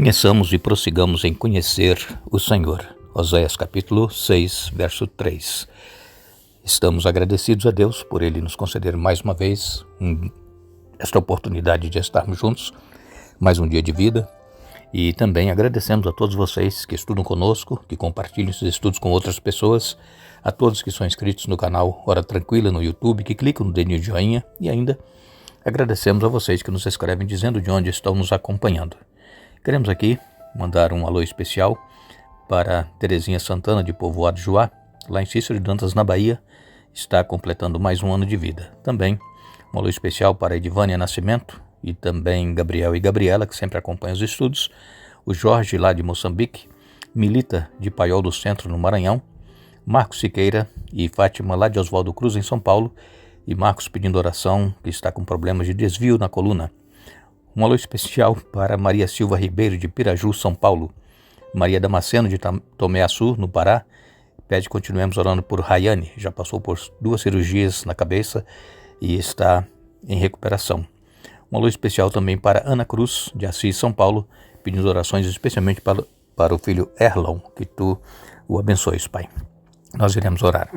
Conheçamos e prossigamos em conhecer o Senhor. Oséias capítulo 6, verso 3. Estamos agradecidos a Deus por Ele nos conceder mais uma vez esta oportunidade de estarmos juntos, mais um dia de vida. E também agradecemos a todos vocês que estudam conosco, que compartilham esses estudos com outras pessoas, a todos que são inscritos no canal Hora Tranquila no YouTube, que clicam no dedinho de joinha, e ainda agradecemos a vocês que nos escrevem dizendo de onde estão nos acompanhando. Queremos aqui mandar um alô especial para Terezinha Santana, de Povoado Juá, lá em Cícero de Dantas, na Bahia, está completando mais um ano de vida. Também um alô especial para Edivânia Nascimento e também Gabriel e Gabriela, que sempre acompanham os estudos. O Jorge, lá de Moçambique, Milita, de Paiol do Centro, no Maranhão, Marcos Siqueira e Fátima, lá de Oswaldo Cruz, em São Paulo, e Marcos pedindo oração, que está com problemas de desvio na coluna. Um alô especial para Maria Silva Ribeiro, de Piraju, São Paulo. Maria Damasceno, de Tomé Açu, no Pará, pede que continuemos orando por Rayane. Já passou por 2 cirurgias na cabeça e está em recuperação. Um alô especial também para Ana Cruz, de Assis, São Paulo, pedindo orações especialmente para o filho Erlon, que tu o abençoes, Pai. Nós iremos orar.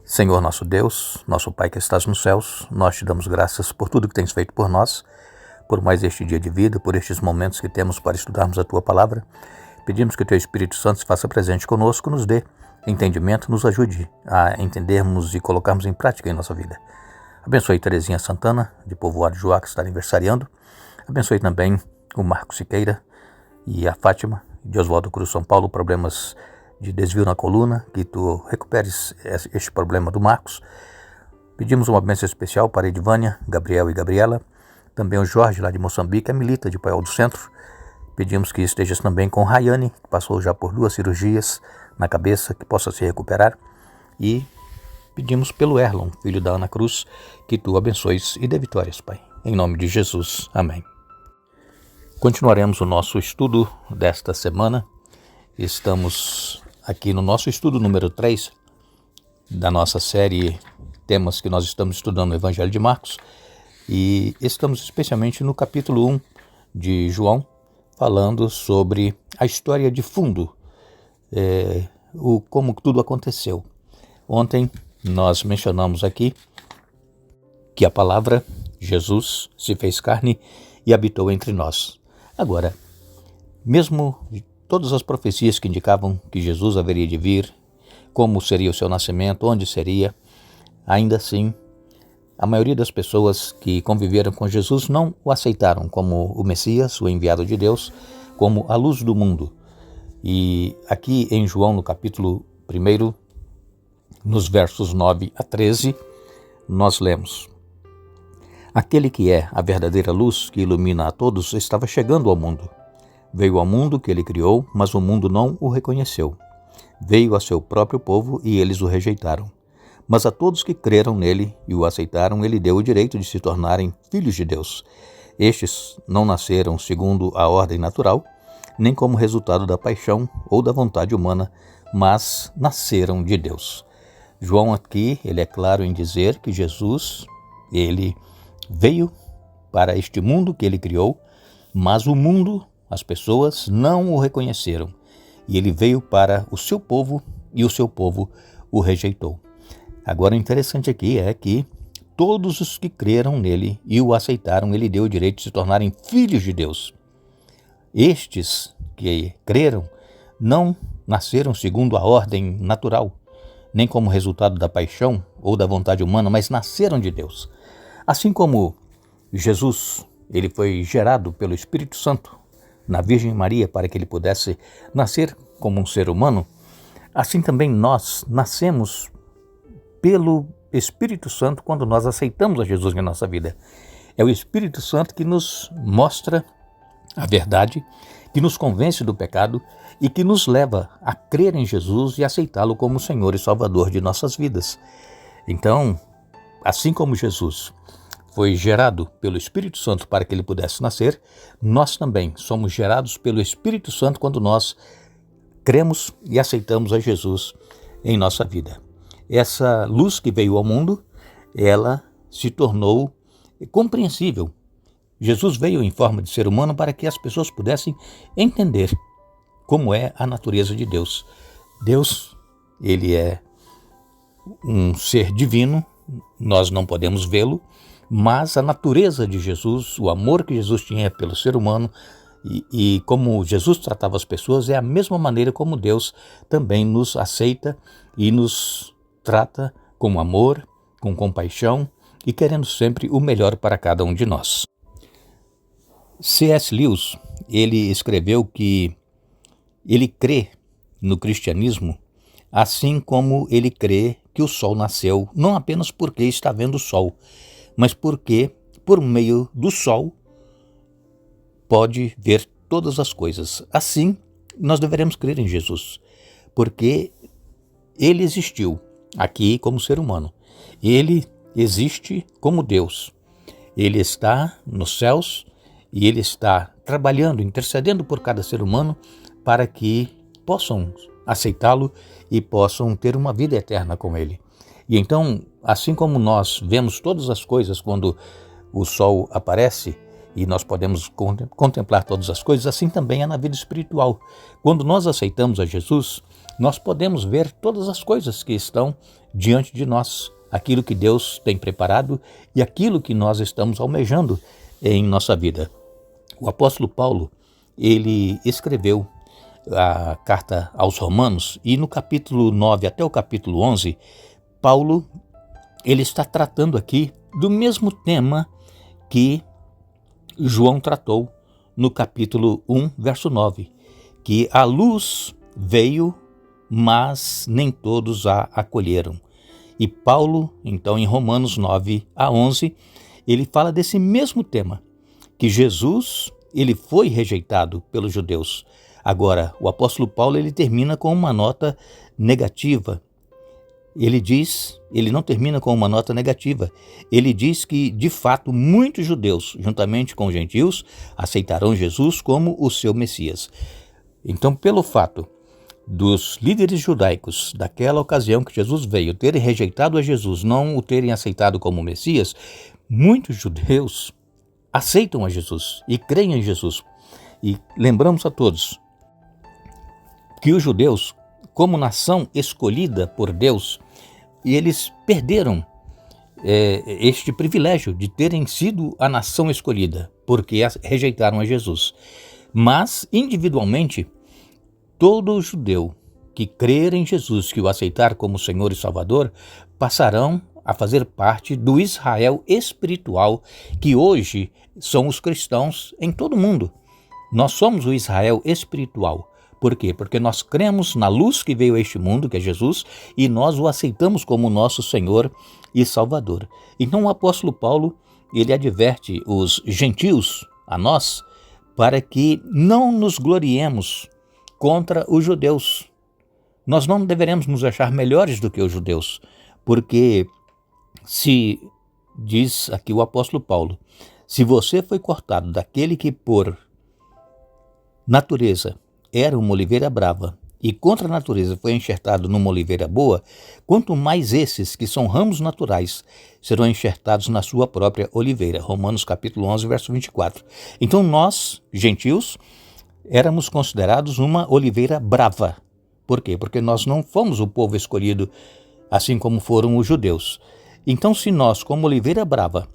Senhor nosso Deus, nosso Pai que estás nos céus, nós te damos graças por tudo que tens feito por nós, por mais este dia de vida, por estes momentos que temos para estudarmos a Tua Palavra. Pedimos que o Teu Espírito Santo se faça presente conosco, nos dê entendimento, nos ajude a entendermos e colocarmos em prática em nossa vida. Abençoe Terezinha Santana, de Povoado Juá, que está aniversariando. Abençoe também o Marcos Siqueira e a Fátima, de Oswaldo Cruz, São Paulo, problemas de desvio na coluna, que Tu recuperes este problema do Marcos. Pedimos uma bênção especial para Edivânia, Gabriel e Gabriela. Também o Jorge, lá de Moçambique, a Milita, de Paiol do Centro. Pedimos que estejas também com Rayane, que passou já por 2 cirurgias na cabeça, que possa se recuperar. E pedimos pelo Erlon, filho da Ana Cruz, que Tu abençoes e dê vitórias, Pai. Em nome de Jesus. Amém. Continuaremos o nosso estudo desta semana. Estamos aqui no nosso estudo número 3 da nossa série Temas que nós estamos estudando no Evangelho de Marcos. E estamos especialmente no capítulo 1 de João, falando sobre a história de fundo, como tudo aconteceu. Ontem nós mencionamos aqui que a palavra Jesus se fez carne e habitou entre nós. Agora, mesmo todas as profecias que indicavam que Jesus haveria de vir, como seria o seu nascimento, onde seria, ainda assim, a maioria das pessoas que conviveram com Jesus não o aceitaram como o Messias, o enviado de Deus, como a luz do mundo. E aqui em João, no capítulo 1, nos versos 9 a 13, nós lemos: Aquele que é a verdadeira luz que ilumina a todos estava chegando ao mundo. Veio ao mundo que ele criou, mas o mundo não o reconheceu. Veio a seu próprio povo e eles o rejeitaram. Mas a todos que creram nele e o aceitaram, ele deu o direito de se tornarem filhos de Deus. Estes não nasceram segundo a ordem natural, nem como resultado da paixão ou da vontade humana, mas nasceram de Deus. João aqui, ele é claro em dizer que Jesus, ele veio para este mundo que ele criou, mas o mundo, as pessoas, não o reconheceram. E ele veio para o seu povo e o seu povo o rejeitou. Agora, o interessante aqui é que todos os que creram nele e o aceitaram, ele deu o direito de se tornarem filhos de Deus. Estes que creram não nasceram segundo a ordem natural, nem como resultado da paixão ou da vontade humana, mas nasceram de Deus. Assim como Jesus, ele foi gerado pelo Espírito Santo na Virgem Maria para que ele pudesse nascer como um ser humano, assim também nós nascemos pelo Espírito Santo quando nós aceitamos a Jesus em nossa vida. É o Espírito Santo que nos mostra a verdade, que nos convence do pecado e que nos leva a crer em Jesus e aceitá-lo como Senhor e Salvador de nossas vidas. Então, assim como Jesus foi gerado pelo Espírito Santo para que ele pudesse nascer, nós também somos gerados pelo Espírito Santo quando nós cremos e aceitamos a Jesus em nossa vida. Essa luz que veio ao mundo, ela se tornou compreensível Jesus veio em forma de ser humano para que as pessoas pudessem entender como é a natureza de Deus. Deus, ele é um ser divino, nós não podemos vê-lo, mas a natureza de Jesus, o amor que Jesus tinha pelo ser humano e como Jesus tratava as pessoas é a mesma maneira como Deus também nos aceita e nos trata com amor, com compaixão e querendo sempre o melhor para cada um de nós. C.S. Lewis, ele escreveu que ele crê no cristianismo assim como ele crê que o sol nasceu, não apenas porque está vendo o sol, mas porque, por meio do sol, pode ver todas as coisas. Assim, nós deveremos crer em Jesus, porque ele existiu aqui como ser humano. Ele existe como Deus. Ele está nos céus e ele está trabalhando, intercedendo por cada ser humano para que possam aceitá-lo e possam ter uma vida eterna com ele. E então, assim como nós vemos todas as coisas quando o sol aparece e nós podemos contemplar todas as coisas, assim também é na vida espiritual. Quando nós aceitamos a Jesus, nós podemos ver todas as coisas que estão diante de nós, aquilo que Deus tem preparado e aquilo que nós estamos almejando em nossa vida. O apóstolo Paulo, ele escreveu a carta aos Romanos e no capítulo 9 até o capítulo 11, Paulo ele está tratando aqui do mesmo tema que João tratou no capítulo 1, verso 9, que a luz veio, mas nem todos a acolheram. E Paulo, então, em Romanos 9 a 11, ele fala desse mesmo tema, que Jesus ele foi rejeitado pelos judeus. Agora, o apóstolo Paulo ele termina com uma nota negativa. Ele não termina com uma nota negativa. Ele diz que, de fato, muitos judeus, juntamente com os gentios, aceitarão Jesus como o seu Messias. Então, pelo fato dos líderes judaicos daquela ocasião que Jesus veio terem rejeitado a Jesus, não o terem aceitado como Messias, muitos judeus aceitam a Jesus e creem em Jesus. E lembramos a todos que os judeus, como nação escolhida por Deus, eles perderam este privilégio de terem sido a nação escolhida, porque rejeitaram a Jesus. Mas, individualmente, todo judeu que crer em Jesus, que o aceitar como Senhor e Salvador, passarão a fazer parte do Israel espiritual, que hoje são os cristãos em todo o mundo. Nós somos o Israel espiritual. Por quê? Porque nós cremos na luz que veio a este mundo, que é Jesus, e nós o aceitamos como nosso Senhor e Salvador. Então o apóstolo Paulo, ele adverte os gentios, a nós, para que não nos gloriemos contra os judeus. Nós não deveremos nos achar melhores do que os judeus, porque se diz aqui o apóstolo Paulo, se você foi cortado daquele que por natureza era uma oliveira brava e contra a natureza foi enxertado numa oliveira boa, quanto mais esses que são ramos naturais serão enxertados na sua própria oliveira. Romanos capítulo 11, verso 24. Então nós, gentios, éramos considerados uma oliveira brava. Por quê? Porque nós não fomos o povo escolhido assim como foram os judeus. Então se nós, como oliveira brava,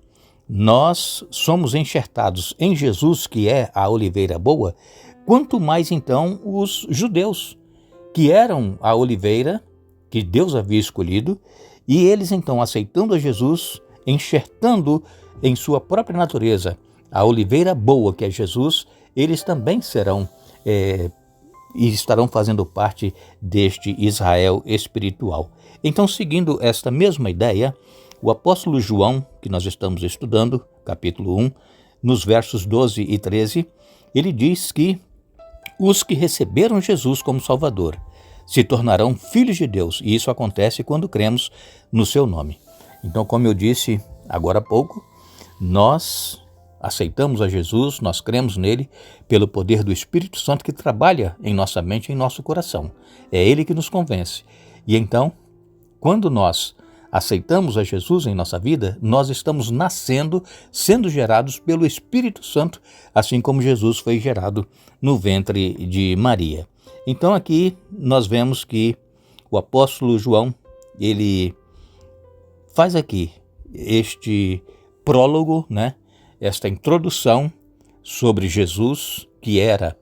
nós somos enxertados em Jesus, que é a oliveira boa, quanto mais então os judeus, que eram a oliveira que Deus havia escolhido, e eles então aceitando a Jesus, enxertando em sua própria natureza a oliveira boa que é Jesus, eles também serão e estarão fazendo parte deste Israel espiritual. Então, seguindo esta mesma ideia, o apóstolo João, que nós estamos estudando, capítulo 1, nos versos 12 e 13, ele diz que os que receberam Jesus como Salvador se tornarão filhos de Deus, e isso acontece quando cremos no seu nome. Então, como eu disse agora há pouco, nós aceitamos a Jesus, nós cremos nele pelo poder do Espírito Santo que trabalha em nossa mente e em nosso coração. É ele que nos convence. E então, quando nós aceitamos a Jesus em nossa vida, nós estamos nascendo, sendo gerados pelo Espírito Santo, assim como Jesus foi gerado no ventre de Maria. Então aqui nós vemos que o apóstolo João, ele faz aqui este prólogo, esta introdução sobre Jesus, que era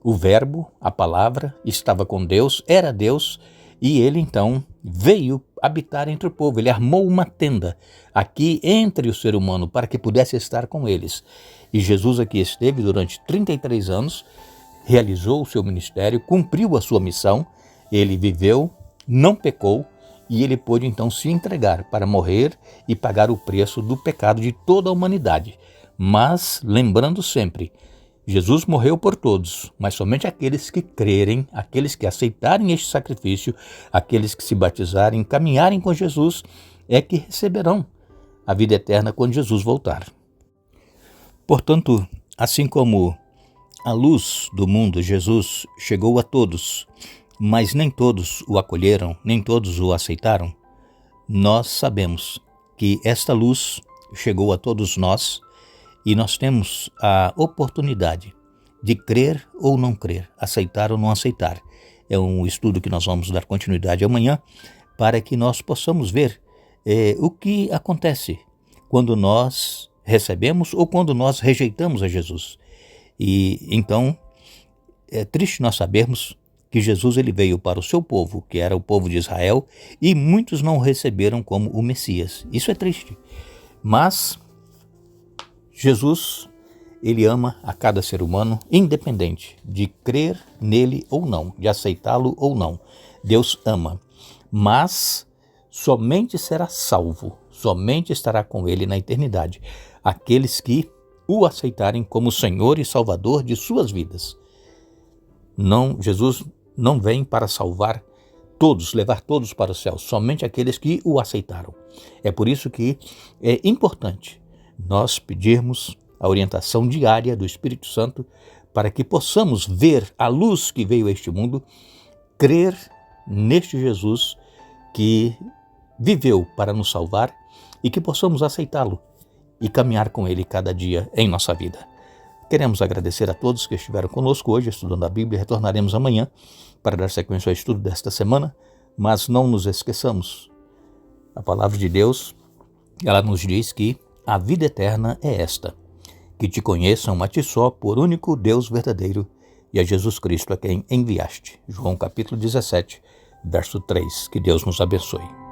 o Verbo, a palavra, estava com Deus, era Deus, e ele então veio habitar entre o povo. Ele armou uma tenda aqui entre o ser humano para que pudesse estar com eles. E Jesus aqui esteve durante 33 anos, realizou o seu ministério, cumpriu a sua missão, ele viveu, não pecou, e ele pôde então se entregar para morrer e pagar o preço do pecado de toda a humanidade. Mas, lembrando sempre, Jesus morreu por todos, mas somente aqueles que crerem, aqueles que aceitarem este sacrifício, aqueles que se batizarem, caminharem com Jesus, é que receberão a vida eterna quando Jesus voltar. Portanto, assim como a luz do mundo, Jesus, chegou a todos, mas nem todos o acolheram, nem todos o aceitaram, nós sabemos que esta luz chegou a todos nós, e nós temos a oportunidade de crer ou não crer, aceitar ou não aceitar. É um estudo que nós vamos dar continuidade amanhã, para que nós possamos ver o que acontece quando nós recebemos ou quando nós rejeitamos a Jesus. E então é triste nós sabermos que Jesus ele veio para o seu povo, que era o povo de Israel, e muitos não o receberam como o Messias. Isso é triste, mas Jesus, ele ama a cada ser humano, independente de crer nele ou não, de aceitá-lo ou não. Deus ama, mas somente será salvo, somente estará com ele na eternidade aqueles que o aceitarem como Senhor e Salvador de suas vidas. Não, Jesus não vem para salvar todos, levar todos para o céu, somente aqueles que o aceitaram. É por isso que é importante nós pedirmos a orientação diária do Espírito Santo para que possamos ver a luz que veio a este mundo, crer neste Jesus que viveu para nos salvar e que possamos aceitá-lo e caminhar com ele cada dia em nossa vida. Queremos agradecer a todos que estiveram conosco hoje estudando a Bíblia. Retornaremos amanhã para dar sequência ao estudo desta semana, mas não nos esqueçamos. A palavra de Deus, ela nos diz que a vida eterna é esta, que te conheçam a ti só, por único Deus verdadeiro, e a Jesus Cristo a quem enviaste. João capítulo 17, verso 3. Que Deus nos abençoe.